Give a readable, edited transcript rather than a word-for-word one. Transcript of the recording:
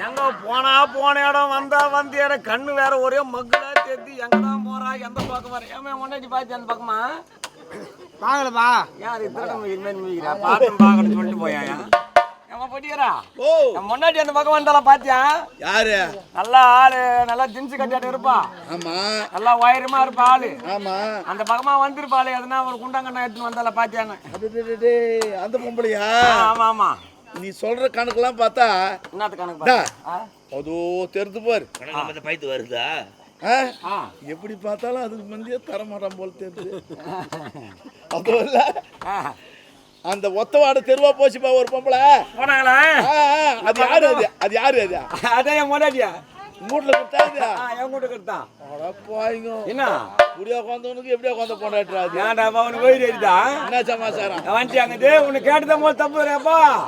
எங்க போனா போன இடம் வந்தா வந்து இடம் கண்ணு வேற ஒரே மகளா தெரிஞ்சு எங்கதான் போறா எந்த பக்கம் வர ஏமா முன்னாடி பாத்து அந்த பக்கமா பாக்கலப்பா யார் திருடம் மீகிறா பாத்து பாக்கணும்னு சொல்லிட்டு போயாயா ஏமா பொட்டிக்கிறா ஓ முன்னாடி அந்த பக்கம் வந்தாலும் பாத்தியா யாரு நல்லா ஆளு நல்லா ஜின்ஸ் கட்டிட்டு இருப்பா ஆமா நல்லா உயரமா இருப்பா ஆளு ஆமா அந்த பக்கமா வந்திருப்பாளே எதனா ஒரு குண்டாங்கண்ணா எடுத்துன்னு வந்தால பாத்தியான்னு அந்த பொம்பளையா ஆமா ஆமா நீ சொல்ற கணக்கெல்லாம் பார்த்தா என்னத்து கணக்கு அதோ தெரிந்து பாரு பைத்து வருதா எப்படி பார்த்தாலும் அதுக்கு முந்தைய தரமாட்டான் போல தெரியுது அதோ இல்ல அந்த ஒத்தவாட தெருவா போச்சுப்பா ஒரு பொம்பளை போனாங்களா அது யாரு அது யாரு அது அதே என் முன்னாடியா மூட்ல கொடுத்தாங்க என் கூட்டு கொடுத்தான் போய்ங்க என்ன இப்படியா உட்காந்தவனுக்கு எப்படியா உட்காந்து போராட்டுறாது ஏன்டா அவனுக்கு போயிடுதா என்ன சமாச்சாரம் வந்துட்டாங்க உனக்கு கேட்டுதான் போது தப்பு அப்பா